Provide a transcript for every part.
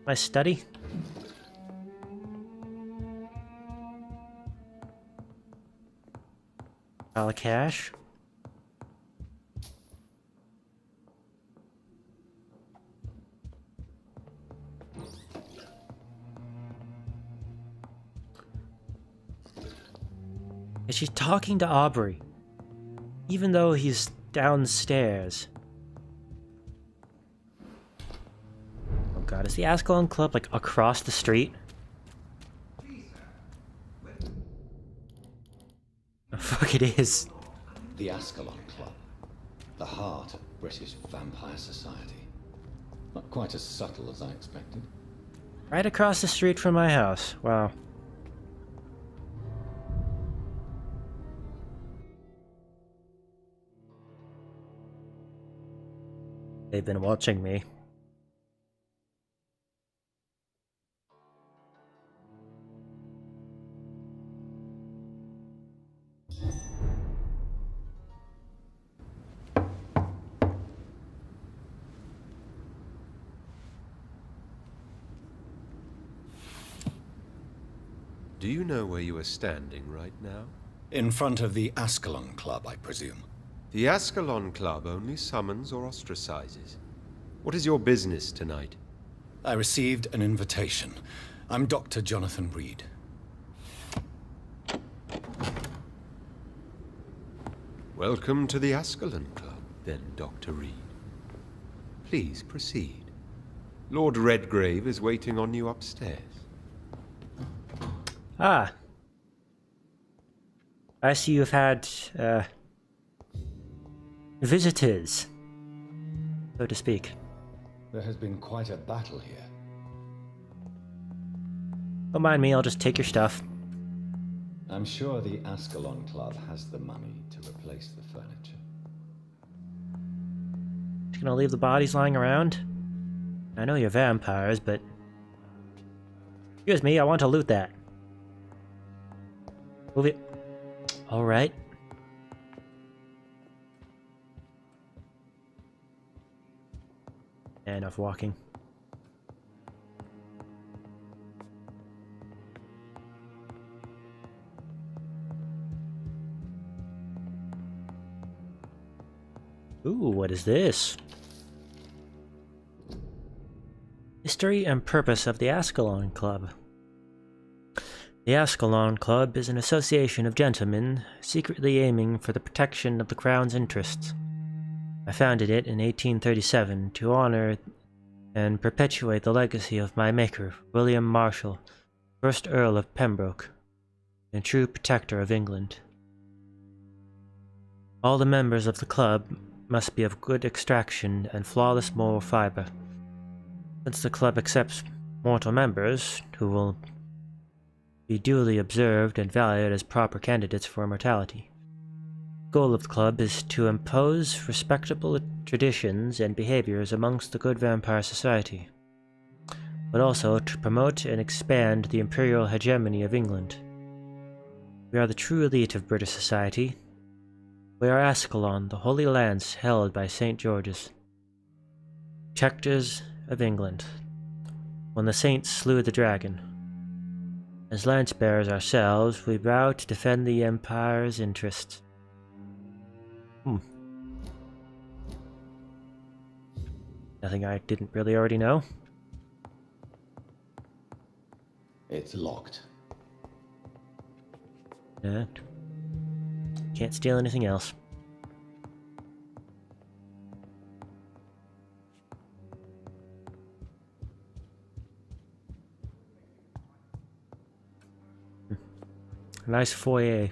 My study? Pile of cash. And she's talking to Aubrey, even though he's downstairs. Oh god, is the Ascalon Club like across the street? Oh, fuck, it is. The Ascalon Club, the heart of British vampire society. Not quite as subtle as I expected. Right across the street from my house. Wow. They've been watching me. Do you know where you are standing right now? In front of the Ascalon Club, I presume. The Ascalon Club only summons or ostracizes. What is your business tonight? I received an invitation. I'm Dr. Jonathan Reid. Welcome to the Ascalon Club, then, Dr. Reid. Please proceed. Lord Redgrave is waiting on you upstairs. Ah. I see you've had, visitors, so to speak. There has been quite a battle here. Don't mind me, I'll just take your stuff. I'm sure the Ascalon Club has the money to replace the furniture. Just gonna leave the bodies lying around? I know you're vampires, but... Excuse me, I want to loot that. Move it. Alright. Enough walking. Ooh, what is this? History and purpose of the Ascalon Club. The Ascalon Club is an association of gentlemen secretly aiming for the protection of the Crown's interests. I founded it in 1837 to honor and perpetuate the legacy of my maker, William Marshall, 1st Earl of Pembroke, and true protector of England. All the members of the club must be of good extraction and flawless moral fiber. Since the club accepts mortal members, who will be duly observed and valued as proper candidates for immortality. The goal of the club is to impose respectable traditions and behaviors amongst the good vampire society, but also to promote and expand the imperial hegemony of England. We are the true elite of British society. We are Ascalon, the holy lance held by St. George's, protectors of England, when the saints slew the dragon. As lance-bearers ourselves, we vow to defend the Empire's interests. Nothing I didn't really already know. It's locked. Can't steal anything else. Nice foyer.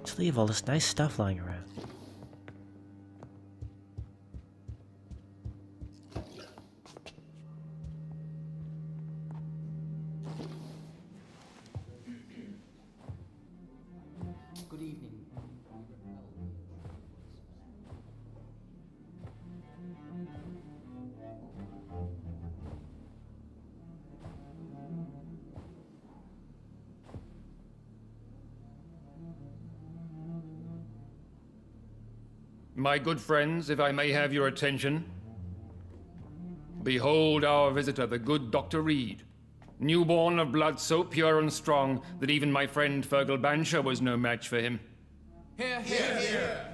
Just leave all this nice stuff lying around. Good evening. My good friends, if I may have your attention. Behold our visitor, the good Dr. Reid. Newborn of blood so pure and strong that even my friend Fergal Bansher was no match for him. Here, here,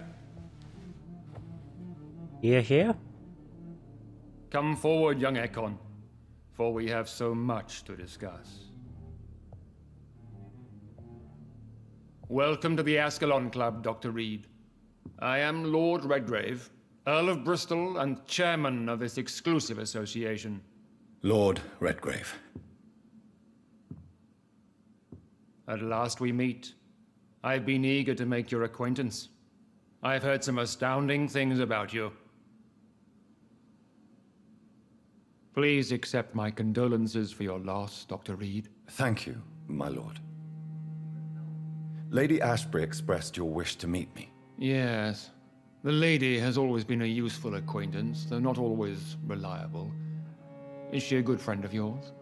here. Here? Come forward, young Ekon, for we have so much to discuss. Welcome to the Ascalon Club, Dr. Reid. I am Lord Redgrave, Earl of Bristol and chairman of this exclusive association. Lord Redgrave. At last we meet. I've been eager to make your acquaintance. I've heard some astounding things about you. Please accept my condolences for your loss, Dr. Reid. Thank you, my lord. Lady Ashbury expressed your wish to meet me. Yes. The lady has always been a useful acquaintance, though not always reliable. Is she a good friend of yours?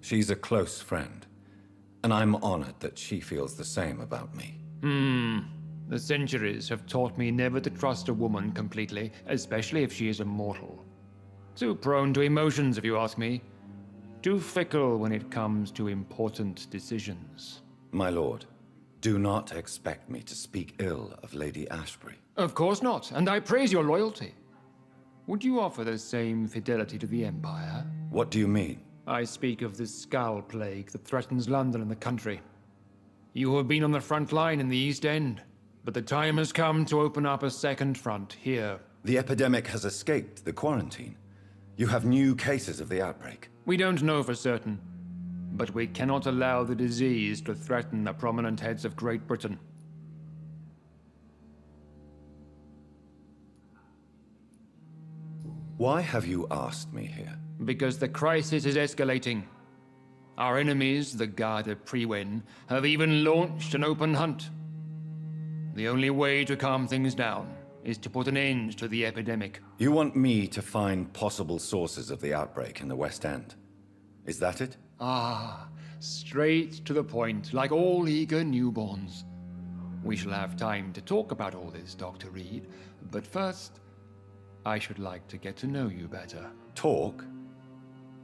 She's a close friend, and I'm honored that she feels the same about me. The centuries have taught me never to trust a woman completely, especially if she is a mortal. Too prone to emotions, if you ask me. Too fickle when it comes to important decisions. My lord, do not expect me to speak ill of Lady Ashbury. Of course not, and I praise your loyalty. Would you offer the same fidelity to the Empire? What do you mean? I speak of the Skull Plague that threatens London and the country. You have been on the front line in the East End, but the time has come to open up a second front here. The epidemic has escaped the quarantine. You have new cases of the outbreak. We don't know for certain, but we cannot allow the disease to threaten the prominent heads of Great Britain. Why have you asked me here? Because the crisis is escalating. Our enemies, the Garda Priwen, have even launched an open hunt. The only way to calm things down is to put an end to the epidemic. You want me to find possible sources of the outbreak in the West End. Is that it? Ah, straight to the point, like all eager newborns. We shall have time to talk about all this, Dr. Reid, but first, I should like to get to know you better. Talk?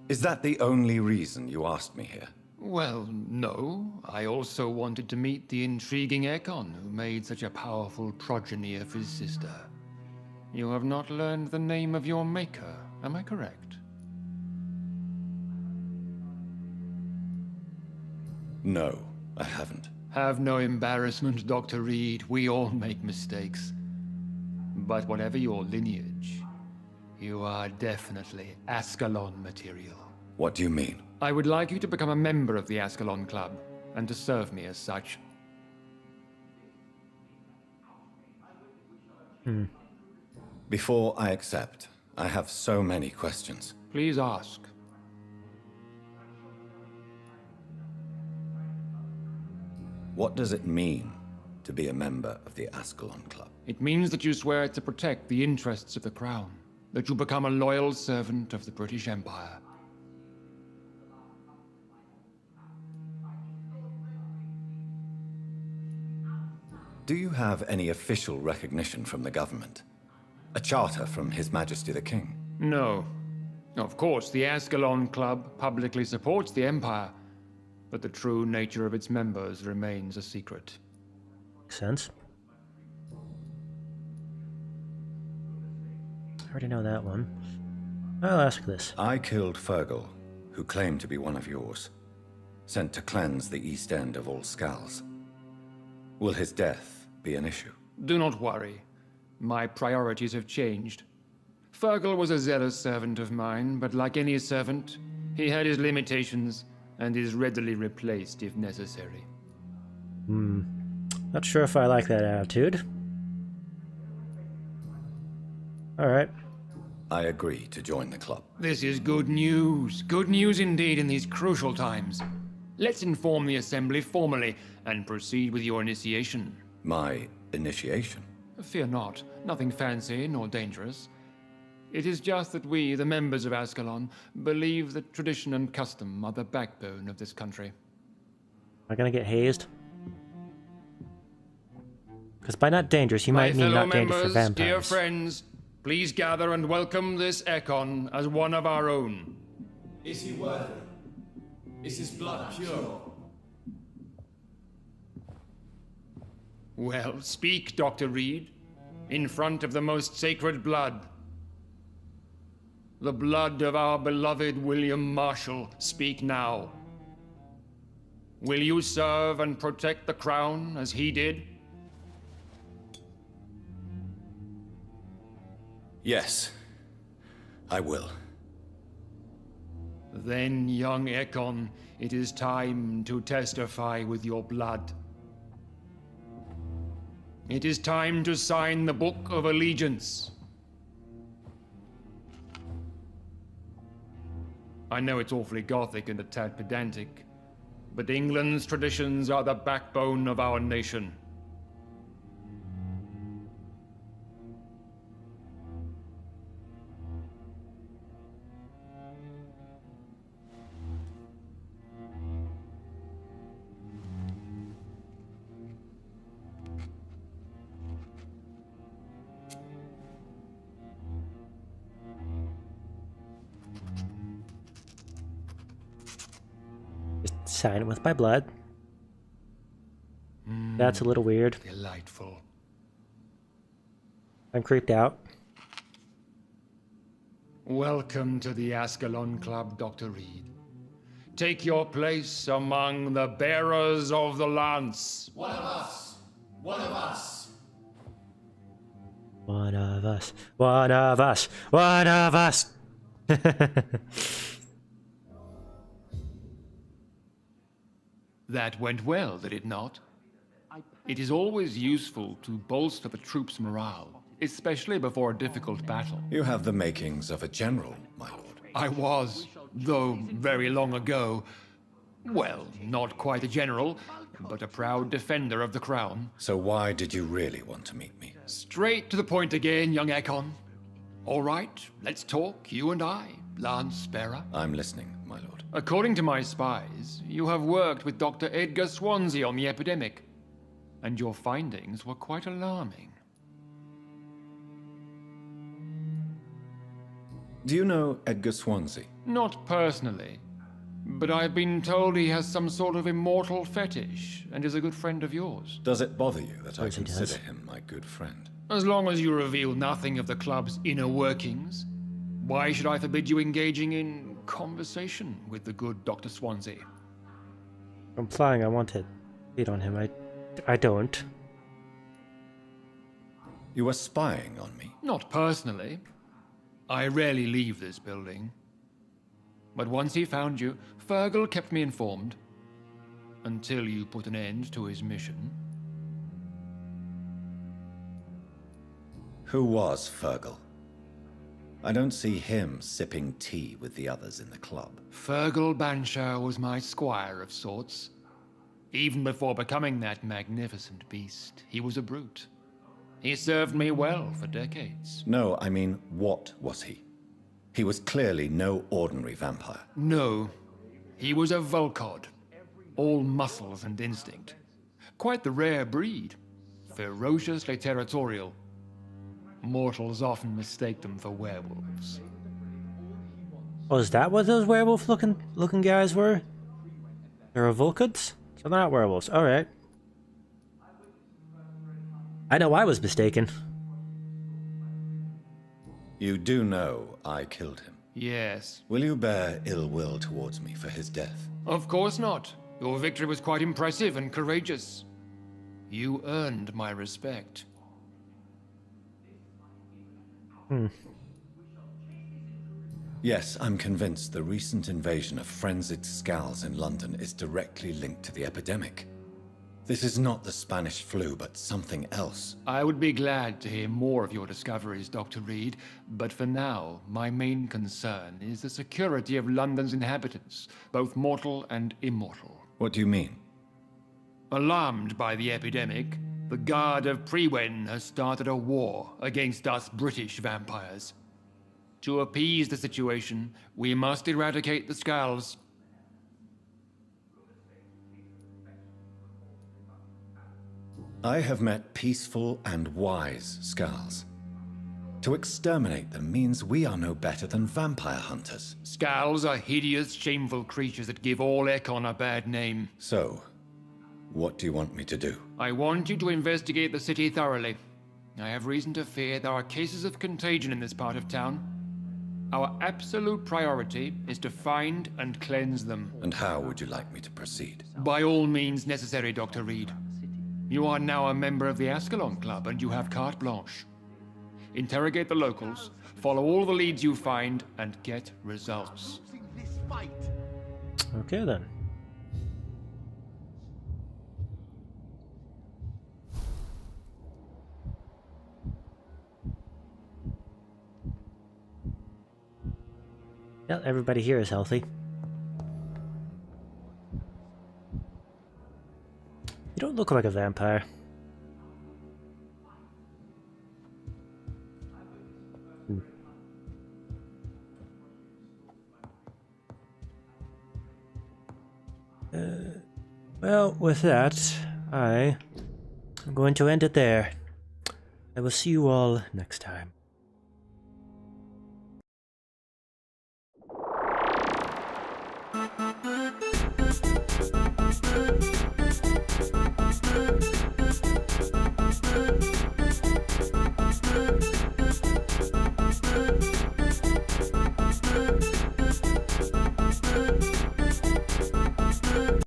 Is that the only reason you asked me here? Well, no. I also wanted to meet the intriguing Ekon, who made such a powerful progeny of his sister. You have not learned the name of your maker, am I correct? No, I haven't. Have no embarrassment, Dr. Reid. We all make mistakes. But whatever your lineage, you are definitely Ascalon material. What do you mean? I would like you to become a member of the Ascalon Club, and to serve me as such. Before I accept, I have so many questions. Please ask. What does it mean to be a member of the Ascalon Club? It means that you swear to protect the interests of the Crown, that you become a loyal servant of the British Empire. Do you have any official recognition from the government? A charter from His Majesty the King? No. Of course, the Ascalon Club publicly supports the Empire, but the true nature of its members remains a secret. Makes sense. I already know that one. I'll ask this. I killed Fergal, who claimed to be one of yours, sent to cleanse the East End of all Skulls. Will his death be an issue? Do not worry. My priorities have changed. Fergal was a zealous servant of mine, but like any servant, he had his limitations and is readily replaced if necessary. Not sure if I like that attitude. Alright. I agree to join the club. This is good news. Good news indeed in these crucial times. Let's inform the Assembly formally and proceed with your initiation. My initiation? Fear not, nothing fancy nor dangerous. It is just that we, the members of Ascalon, believe that tradition and custom are the backbone of this country. Am I gonna get hazed? Because by not dangerous, you might mean fellow not dangerous for members, vampires. dear friends, please gather and welcome this Ekon as one of our own. Is he worthy? Is his blood pure? Well, speak, Dr. Reid, in front of the most sacred blood. The blood of our beloved William Marshall, speak now. Will you serve and protect the crown as he did? Yes, I will. Then, young Ekon, it is time to testify with your blood. It is time to sign the Book of Allegiance. I know it's awfully gothic and a tad pedantic, but England's traditions are the backbone of our nation. Just sign it with my blood. That's a little weird. Delightful. I'm creeped out. Welcome to the Ascalon Club, Dr. Reid. Take your place among the bearers of the lance. One of us! One of us! One of us. One of us. One of us. That went well, did it not? It is always useful to bolster the troops' morale, especially before a difficult battle. You have the makings of a general, my lord. I was, though very long ago, well, not quite a general, but a proud defender of the crown. So why did you really want to meet me? Straight to the point again, young Ekon. All right, let's talk, you and I, Lance Parra. I'm listening, my lord. According to my spies, you have worked with Dr. Edgar Swansea on the epidemic, and your findings were quite alarming. Do you know Edgar Swansea? Not personally, but I've been told he has some sort of immortal fetish and is a good friend of yours. Does it bother you that I Yes, he does. consider him my good friend? As long as you reveal nothing of the club's inner workings, why should I forbid you engaging in conversation with the good Dr. Swansea? Implying I want to hit on him. I don't. You were spying on me? Not personally. I rarely leave this building. But once he found you, Fergal kept me informed. Until you put an end to his mission. Who was Fergal? I don't see him sipping tea with the others in the club. Fergal Banshire was my squire of sorts. Even before becoming that magnificent beast, he was a brute. He served me well for decades. No, I mean, what was he? He was clearly no ordinary vampire. No, he was a Volcod. All muscles and instinct. Quite the rare breed. Ferociously territorial. Mortals often mistake them for werewolves. Oh, is that what those werewolf looking guys were? They're Vulcans? So they're not werewolves. Alright. I know I was mistaken. You do know I killed him. Yes. Will you bear ill will towards me for his death? Of course not. Your victory was quite impressive and courageous. You earned my respect. Yes, I'm convinced the recent invasion of frenzied Scals in London is directly linked to the epidemic. This is not the Spanish flu, but something else. I would be glad to hear more of your discoveries, Dr. Reid, but for now, my main concern is the security of London's inhabitants, both mortal and immortal. What do you mean? Alarmed by the epidemic, the Guard of Priwen has started a war against us British vampires. To appease the situation, we must eradicate the Scals. I have met peaceful and wise Scals. To exterminate them means we are no better than vampire hunters. Scals are hideous, shameful creatures that give all Ekon a bad name. So, what do you want me to do? I want you to investigate the city thoroughly. I have reason to fear there are cases of contagion in this part of town. Our absolute priority is to find and cleanse them. And how would you like me to proceed? By all means necessary, Dr. Reid. You are now a member of the Ascalon Club and you have carte blanche. Interrogate the locals, follow all the leads you find, and get results. Okay then. Yeah, everybody here is healthy. You don't look like a vampire. Well, with that, I am going to end it there. I will see you all next time.